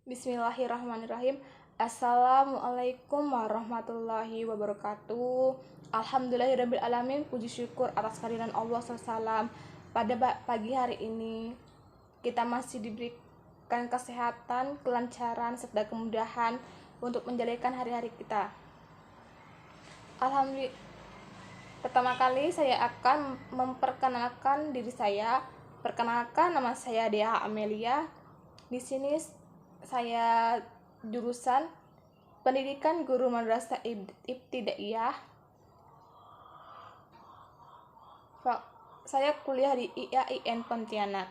Bismillahirrahmanirrahim. Assalamualaikum warahmatullahi wabarakatuh. Alhamdulillahirabbil alamin. Puji syukur atas kehadiran Allah SAW. Pada pagi hari ini kita masih diberikan kesehatan, kelancaran, serta kemudahan untuk menjalankan hari-hari kita. Alhamdulillah. Pertama kali saya akan memperkenalkan diri saya. Perkenalkan, nama saya Dea Amelia. Di sini saya jurusan Pendidikan Guru Madrasah Ibtidaiyah. Saya kuliah di IAIN Pontianak.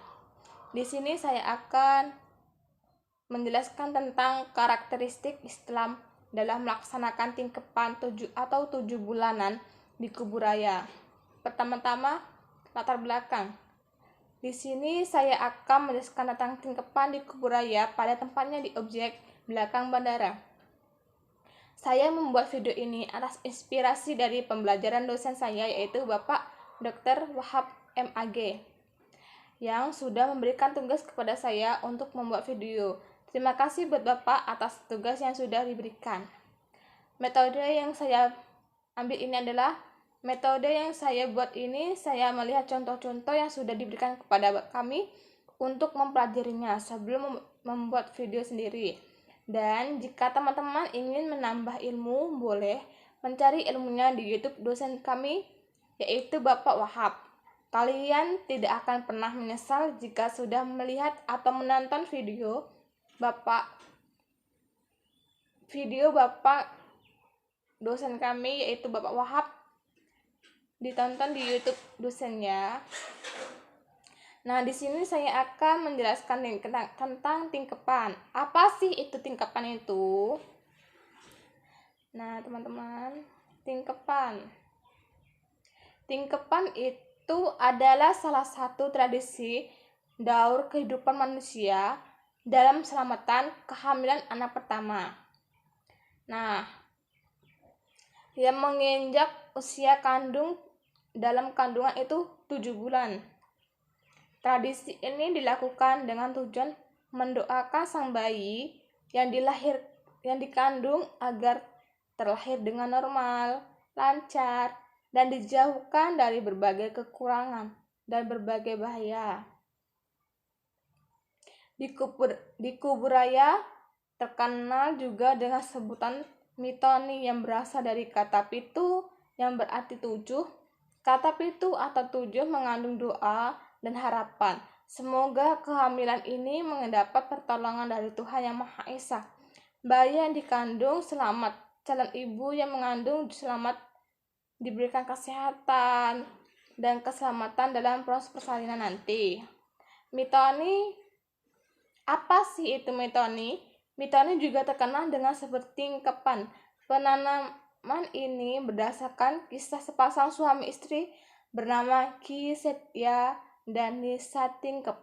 Di sini saya akan menjelaskan tentang karakteristik Islam dalam melaksanakan tingkepan 7 bulanan di Kuburaya. Pertama-tama, latar belakang. Di sini saya akan menjelaskan tentang tingkepan di Kuburaya pada tempatnya di objek belakang bandara. Saya membuat video ini atas inspirasi dari pembelajaran dosen saya, yaitu Bapak Dr. Wahab MAG, yang sudah memberikan tugas kepada saya untuk membuat video. Terima kasih buat Bapak atas tugas yang sudah diberikan. Metode yang saya ambil ini adalah metode yang saya buat ini, saya melihat contoh-contoh yang sudah diberikan kepada kami untuk mempelajarinya sebelum membuat video sendiri. Dan jika teman-teman ingin menambah ilmu, boleh mencari ilmunya di YouTube dosen kami, yaitu Bapak Wahab. Kalian tidak akan pernah menyesal jika sudah melihat atau menonton video Bapak dosen kami, yaitu Bapak Wahab, ditonton di YouTube dosennya. Nah, di sini saya akan menjelaskan tentang tingkepan. Apa sih itu tingkepan itu? Nah, teman-teman, tingkepan itu adalah salah satu tradisi daur kehidupan manusia dalam selamatan kehamilan anak pertama. Nah, yang menginjak usia kandung dalam kandungan itu 7 bulan. Tradisi ini dilakukan dengan tujuan mendoakan sang bayi yang dikandung agar terlahir dengan normal, lancar, dan dijauhkan dari berbagai kekurangan dan berbagai bahaya. Di Kuburaya terkenal juga dengan sebutan mitoni yang berasal dari kata pitu yang berarti 7. Kata pitu atau 7 mengandung doa dan harapan. Semoga kehamilan ini mendapat pertolongan dari Tuhan Yang Maha Esa. Bayi yang dikandung selamat, calon ibu yang mengandung selamat, diberikan kesehatan dan keselamatan dalam proses persalinan nanti. Mitoni, apa sih itu mitoni? Mitoni juga terkenal dengan seperti tingkepan. Penanaman ini berdasarkan kisah sepasang suami istri bernama Ki Setya dan Nisa Tingkep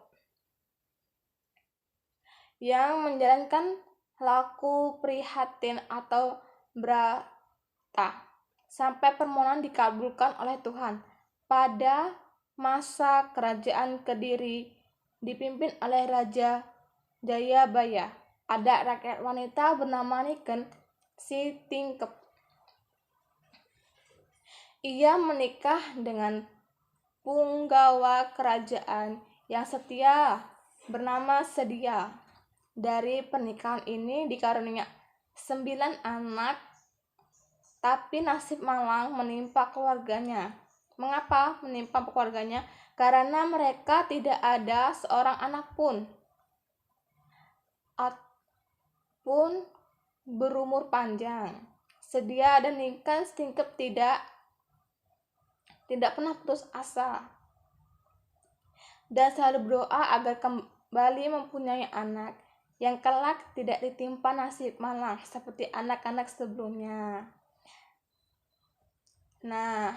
yang menjalankan laku prihatin atau brata sampai permohonan dikabulkan oleh Tuhan. Pada masa kerajaan Kediri dipimpin oleh Raja Jayabaya, ada rakyat wanita bernama Niken si Tingkep. Ia menikah dengan punggawa kerajaan yang setia bernama Sedia. Dari pernikahan ini dikarunia 9 anak, tapi nasib malang menimpa keluarganya. Mengapa menimpa keluarganya? Karena mereka tidak ada seorang anak pun berumur panjang. Sedia dan Niken Tingkep tidak pernah putus asa dan selalu berdoa agar kembali mempunyai anak yang kelak tidak ditimpa nasib malang seperti anak-anak sebelumnya. Nah,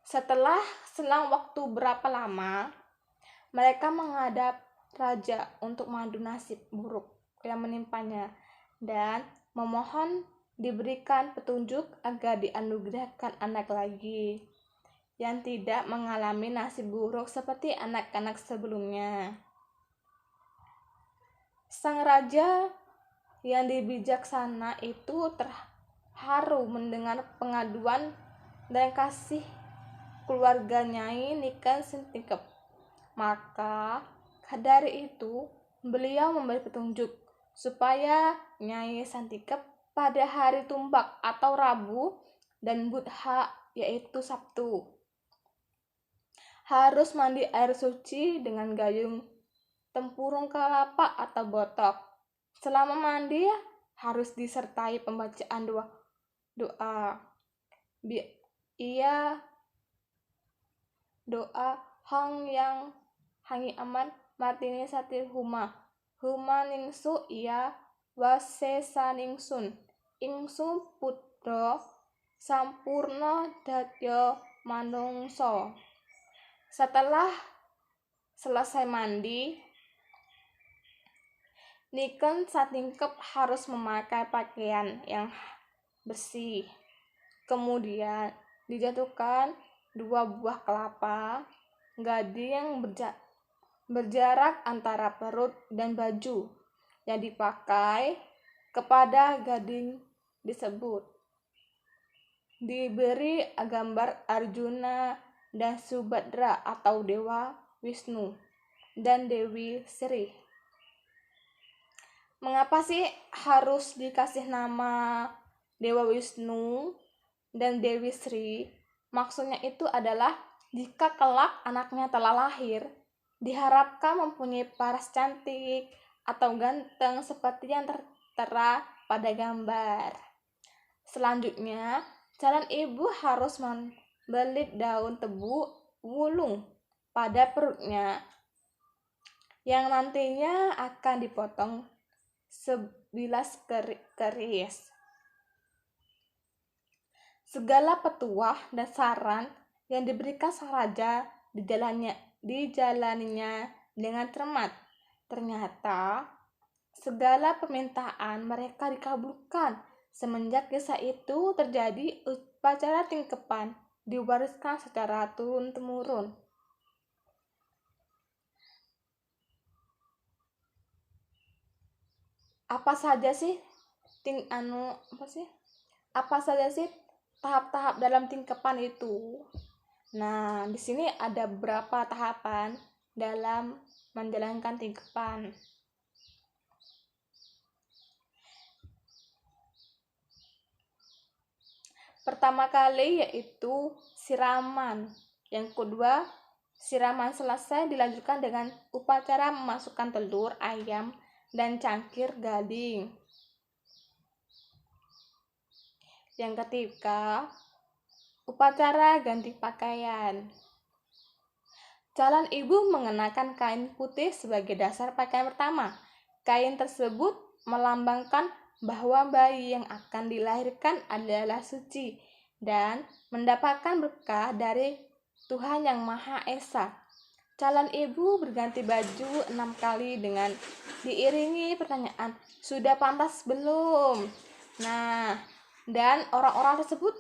setelah selang waktu berapa lama, mereka menghadap raja untuk mengadu nasib buruk yang menimpanya dan memohon diberikan petunjuk agar dianugerahkan anak lagi yang tidak mengalami nasib buruk seperti anak-anak sebelumnya. Sang raja yang bijaksana itu terharu mendengar pengaduan dan kasih keluarga Nyai Niken Sintingkep. Maka dari itu beliau memberi petunjuk supaya Nyai Sintingkep pada hari Tumbak atau Rabu dan Budha yaitu Sabtu harus mandi air suci dengan gayung tempurung kelapa atau botok. Selama mandi harus disertai pembacaan doa. Doa Hong yang hangi aman martini satir huma ningsu ia wasesa ningsun ingsu putro sampurno datyo manungso. Setelah selesai mandi, Niken Satingkep harus memakai pakaian yang bersih. Kemudian dijatuhkan 2 buah kelapa gading yang berjarak antara perut dan baju yang dipakai kepada gading disebut. Diberi gambar Arjuna dan Subhadra atau Dewa Wisnu dan Dewi Sri. Mengapa sih harus dikasih nama Dewa Wisnu dan Dewi Sri? Maksudnya itu adalah jika kelak anaknya telah lahir, diharapkan mempunyai paras cantik atau ganteng seperti yang tertera pada gambar. Selanjutnya, calon ibu harus membelit daun tebu wulung pada perutnya yang nantinya akan dipotong sebilas keris. Segala petuah dan saran yang diberikan sang raja dijalaninya dengan cermat. Ternyata segala permintaan mereka dikabulkan. Semenjak kisah itu terjadi, upacara tingkepan diwariskan secara turun-temurun. Apa saja sih tahap-tahap dalam tingkepan itu? Nah, di sini ada beberapa tahapan dalam menjalankan tingkepan. Pertama kali yaitu siraman. Yang kedua, siraman selesai dilanjutkan dengan upacara memasukkan telur, ayam, dan cangkir gading. Yang ketiga, upacara ganti pakaian. Calon ibu mengenakan kain putih sebagai dasar pakaian pertama. Kain tersebut melambangkan bahwa bayi yang akan dilahirkan adalah suci dan mendapatkan berkah dari Tuhan Yang Maha Esa. Calon ibu berganti baju 6 kali dengan diiringi pertanyaan, "Sudah pantas belum?" Nah, dan orang-orang tersebut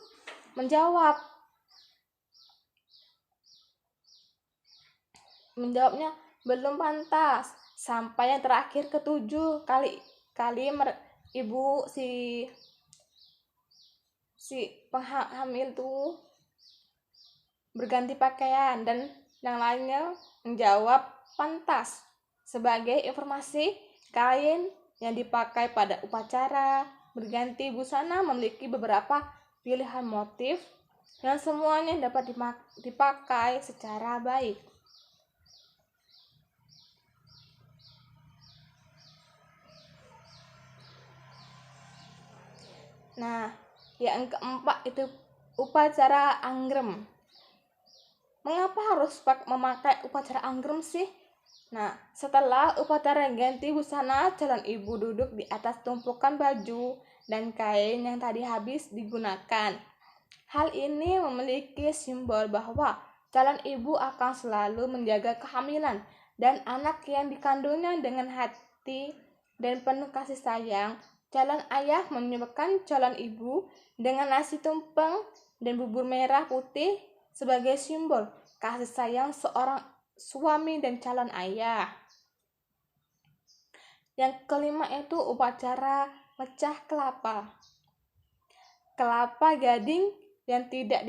menjawabnya belum pantas, sampai yang terakhir ke-7 kali ibu si penghamil tuh berganti pakaian dan yang lainnya menjawab pantas. Sebagai informasi, kain yang dipakai pada upacara berganti busana memiliki beberapa pilihan motif yang semuanya dapat dipakai secara baik. Nah, yang keempat itu upacara anggrem. Mengapa harus memakai upacara anggrem sih? Nah, setelah upacara ganti busana, calon ibu duduk di atas tumpukan baju dan kain yang tadi habis digunakan. Hal ini memiliki simbol bahwa calon ibu akan selalu menjaga kehamilan dan anak yang dikandungnya dengan hati dan penuh kasih sayang. Calon ayah menyuapkan calon ibu dengan nasi tumpeng dan bubur merah putih sebagai simbol kasih sayang seorang suami dan calon ayah. Yang kelima itu upacara mecah kelapa. Kelapa gading yang tidak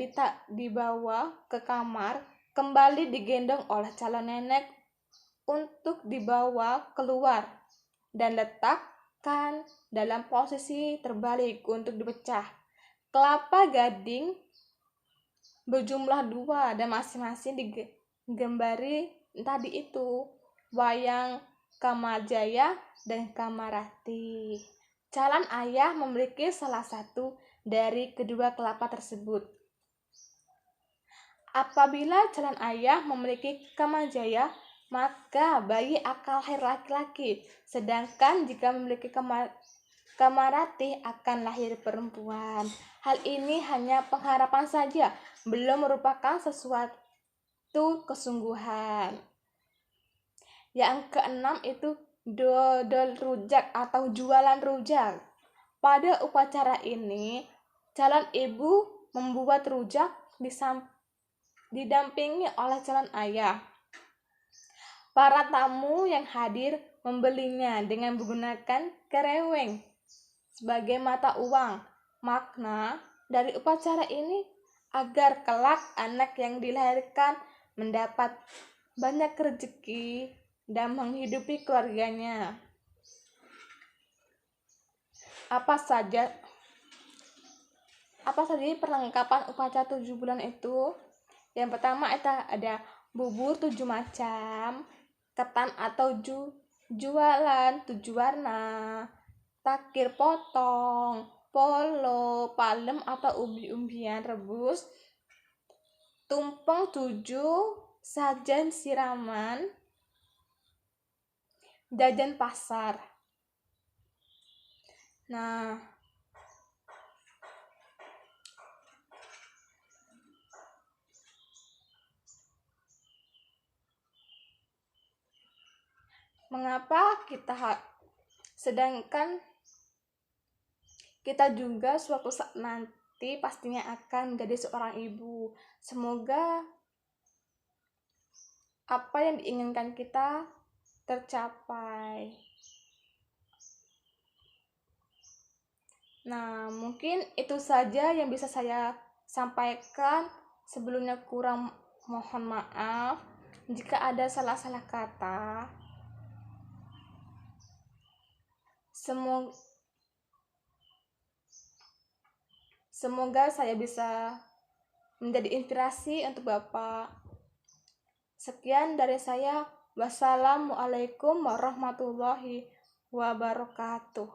dibawa ke kamar kembali digendong oleh calon nenek untuk dibawa keluar dan letakkan dalam posisi terbalik untuk dipecah. Kelapa gading berjumlah 2 dan masing-masing digambari tadi itu wayang Kamajaya dan Kamarati. Calon ayah memiliki salah satu dari kedua kelapa tersebut. Apabila calon ayah memiliki Kamajaya, maka bayi akan lahir laki-laki, sedangkan jika memiliki Kamarati akan lahir perempuan. Hal ini hanya pengharapan saja, belum merupakan sesuatu kesungguhan. Yang keenam itu dodol rujak atau jualan rujak. Pada upacara ini, calon ibu membuat rujak didampingi oleh calon ayah. Para tamu yang hadir membelinya dengan menggunakan kereweng sebagai mata uang. Makna dari upacara ini agar kelak anak yang dilahirkan mendapat banyak rezeki dan menghidupi keluarganya. Apa saja perlengkapan upacara 7 bulan itu? Yang pertama itu ada bubur 7 macam, ketan atau jualan 7 warna, takir potong, polo, palem atau umbi-umbian rebus, tumpeng 7, sajen siraman, jajan pasar. Nah, mengapa sedangkan kita juga suatu saat nanti pastinya akan menjadi seorang ibu. Semoga apa yang diinginkan kita tercapai. Nah, mungkin itu saja yang bisa saya sampaikan. Sebelumnya kurang mohon maaf jika ada salah-salah kata. Semoga saya bisa menjadi inspirasi untuk Bapak. Sekian dari saya. Wassalamualaikum warahmatullahi wabarakatuh.